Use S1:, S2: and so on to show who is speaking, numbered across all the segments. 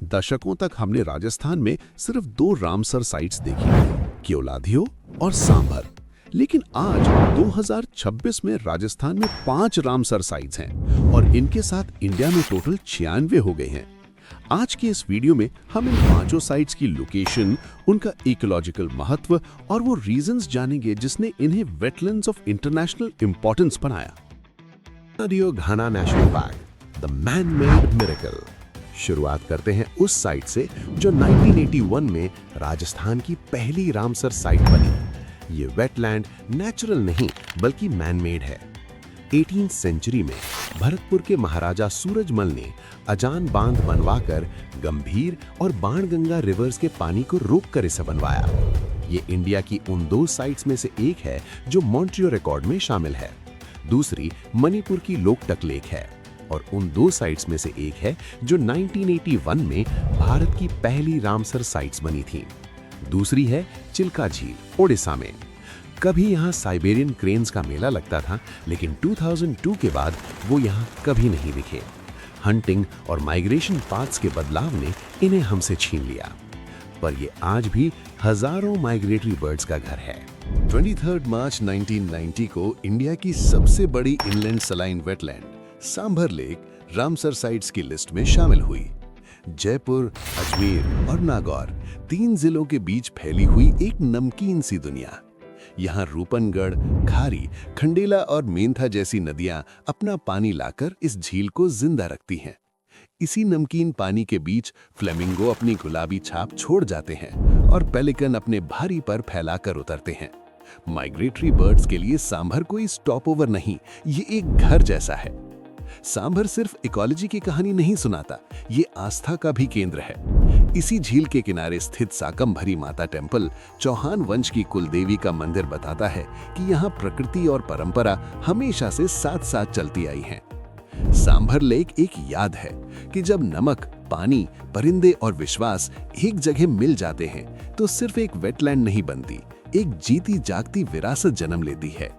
S1: दशकों तक हमने राजस्थान में सिर्फ 2 रामसर साइट्स देखी, केवलाधियो और सांभर। लेकिन आज 2026 में राजस्थान में 5 रामसर साइट्स हैं और इनके साथ इंडिया में टोटल 96 हो गए हैं। आज के इस वीडियो में हम इन 5 साइट्स की लोकेशन, उनका इकोलॉजिकल महत्व और वो रीजंस जानेंगे जिसने इन्हें वेटलैंड्स ऑफ इंटरनेशनल इंपॉर्टेंस बनाया।
S2: Deo Ghana national park, the man made miracle. शुरुआत करते हैं उस साइट से जो 1981 में राजस्थान की पहली रामसर साइट बनी। ये वेटलैंड नेचुरल नहीं बल्कि मैन मेड है। 18वीं सेंचुरी में भरतपुर के महाराजा सूरजमल ने अजान बांध बनवाकर गंभीर और बाणगंगा रिवर्स के पानी को रोककर इसे बनवाया। ये इंडिया की उन 2 साइट्स में से एक है जो मॉन्ट्रियो रिकॉर्ड में शामिल है। दूसरी मणिपुर की लोकटक लेक है और उन 2 साइट्स में से एक है जो 1981 में भारत की पहली रामसर साइट्स बनी थी। दूसरी है चिल्का झील, ओडिशा में। कभी यहाँ साइबेरियन क्रेन्स का मेला लगता था, लेकिन 2002 के बाद वो यहाँ कभी नहीं दिखे। हंटिंग और माइग्रेशन पाथ्स के बदलाव ने इन्हें हमसे छीन लिया, पर ये आज भी हजारों माइग्रेटरी बर्ड्स का घर है।
S1: 23 मार्च 1990 को इंडिया की सबसे बड़ी inland saline wetland sambar lake Ramsar sites की लिस्ट में शामिल हुई। जयपुर, अजमेर और नागौर 3 जिलों के बीच फैली हुई एक नमकीन सी दुनिया। यहाँ रूपनगढ़, खारी, खंडेला और मेंथा जैसी नदियां अपना पानी लाकर इस झील को जिंदा रखती हैं। इसी नमकीन पानी के बीच फ्लेमिंगो अपनी गुलाबी छाप छोड़ जाते हैं और पेलिकन अपने भारी पर फैलाकर उतरते हैं। माइग्रेटरी बर्ड्स के लिए सांभर कोई स्टॉपओवर नहीं, ये एक घर जैसा है। सांभर सिर्फ इकोलॉजी की कहानी नहीं सुनाता, ये आस्था का भी केंद्र है। इसी झील के किनारे स्थित साकम्भरी माता टेम्पल चौहान वंश की कुलदेवी का मंदिर बताता है कि यहाँ प्रकृति और परंपरा हमेशा से साथ साथ चलती आई हैं। सांभर लेक एक याद है कि जब नमक, पानी, परिंदे और विश्वास एक जगह मिल जाते हैं तो सिर्फ एक वेटलैंड नहीं बनती, एक जीती जागती विरासत जन्म लेती है।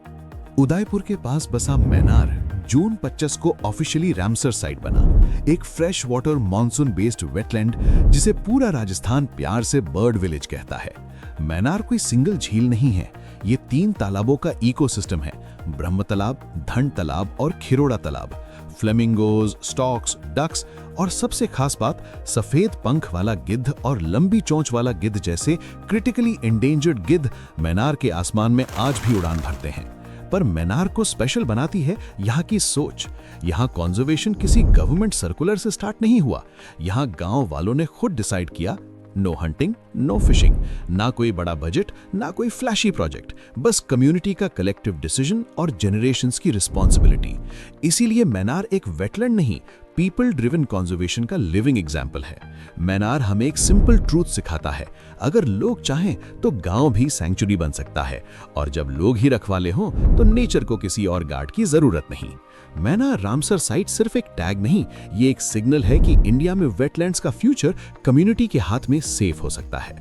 S3: उदयपुर के पास बसा मैनार जून 25 को ऑफिशियली रामसर साइट बना, एक fresh water monsoon based wetland जिसे पूरा राजस्थान प्यार से बर्ड विलेज कहता है। मैनार कोई सिंगल झील नहीं है, ये 3 तालाबों का इकोसिस्टम है। ब्रह्म तालाब, धन तालाब और खिरोड़ा तालाब। फ्लेमिंगोज, स्टॉक्स, डक्स और सबसे खास बात, सफेद पंख वाला गिद्ध और लंबी चोंच वाला गिद्ध जैसे क्रिटिकली एंडेंजर्ड गिद्ध मैनार के आसमान में आज भी उड़ान भरते हैं। पर मैनार को स्पेशल बनाती है यहाँ की सोच। यहाँ कंजर्वेशन किसी गवर्नमेंट सर्कुलर से स्टार्ट नहीं हुआ। यहाँ गांव वालों ने खुद डिसाइड किया, नो हंटिंग, नो फिशिंग, ना कोई बड़ा बजट, ना कोई फ्लैशी प्रोजेक्ट, बस कम्युनिटी का कलेक्टिव डिसीजन और जनरेशंस की रिस्पॉन्सिबिलिटी। इसीलिए मैनार एक वेटलैंड नहीं, पीपल ड्रिवन कंजर्वेशन का लिविंग एग्जाम्पल है। मैनार हमें एक सिंपल ट्रूथ सिखाता है, अगर लोग चाहें तो गांव भी सैंक्चुरी बन सकता है, और जब लोग ही रखवाले हों तो नेचर को किसी और गार्ड की जरूरत नहीं। मैनार रामसर साइट सिर्फ एक टैग नहीं, ये एक सिग्नल है कि इंडिया में वेटलैंड्स का फ्यूचर कम्युनिटी के हाथ में सेफ हो सकता है।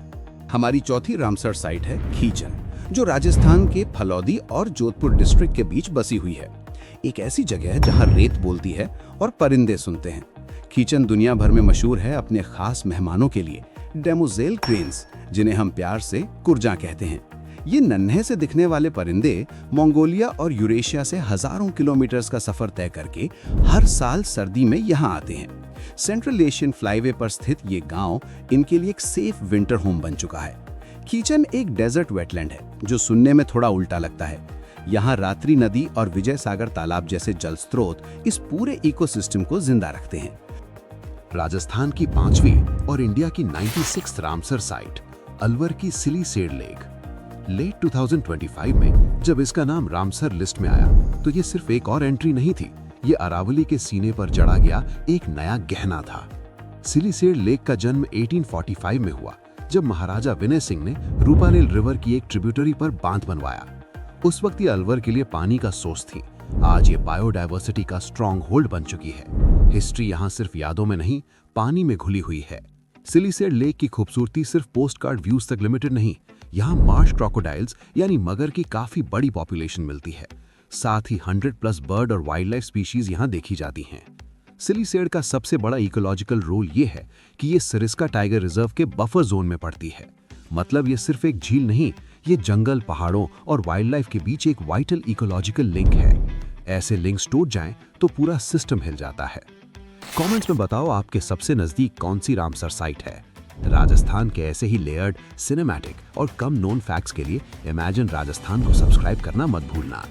S4: हमारी चौथी रामसर साइट है खीचन, जो राजस्थान के फलौदी और जोधपुर डिस्ट्रिक्ट के बीच बसी हुई है। एक ऐसी जगह है जहां रेत बोलती है और परिंदे सुनते हैं। खीचन दुनिया भर में मशहूर है अपने खास मेहमानों के लिए, डेमोजेल क्रेन्स, जिन्हें हम प्यार से कुर्जा कहते हैं। ये नन्हे से दिखने वाले परिंदे मंगोलिया और यूरेशिया से हजारों किलोमीटर्स का सफर तय करके हर साल सर्दी में यहाँ आते हैं। सेंट्रल एशियन फ्लाईवे पर स्थित ये गांव इनके लिए एक सेफ विंटर होम बन चुका है। खीचन एक डेजर्ट वेटलैंड है जो सुनने में थोड़ा उल्टा लगता है। यहाँ रात्रि नदी और विजय सागर तालाब जैसे जल स्रोत इस पूरे इकोसिस्टम को जिंदा रखते हैं।
S2: राजस्थान की 5वीं और इंडिया की 96th रामसर साइट अलवर की सिलीसेड लेक। लेट 2025 में जब इसका नाम रामसर लिस्ट में आया तो ये सिर्फ एक और एंट्री नहीं थी, ये अरावली के सीने पर जड़ा गया एक नया गहना था। सिलीसेड लेक का जन्म 1845 में हुआ जब महाराजा विनय सिंह ने रूपालेल रिवर की एक ट्रिब्यूटरी पर बांध बनवाया। उस वक्त ये अलवर के लिए पानी का सोर्स थी। आज ये बायोडायवर्सिटी का स्ट्रॉन्ग होल्ड बन चुकी है। हिस्ट्री यहाँ सिर्फ यादों में नहीं, पानी में घुली हुई है। सिलीसेड लेक की खूबसूरती सिर्फ पोस्ट कार्ड व्यूज तक लिमिटेड नहीं, यहाँ मार्श क्रोकोडाइल्स यानी मगर की काफी बड़ी पॉपुलेशन मिलती है। साथ ही 100+ बर्ड और वाइल्ड लाइफ स्पीशीज यहाँ देखी जाती हैं। सिलीसेड का सबसे बड़ा इकोलॉजिकल रोल ये है कि ये सरिस्का टाइगर रिजर्व के बफर जोन में पड़ती है। मतलब ये सिर्फ एक झील नहीं, ये जंगल, पहाड़ों और वाइल्ड लाइफ के बीच एक वाइटल इकोलॉजिकल लिंक है। ऐसे लिंक्स टूट जाएं तो पूरा सिस्टम हिल जाता है। कमेंट्स में बताओ आपके सबसे नजदीक कौन सी रामसर साइट है। राजस्थान के ऐसे ही लेयर्ड, सिनेमैटिक और कम नोन फैक्ट्स के लिए इमेजिन राजस्थान को सब्सक्राइब करना मत भूलना।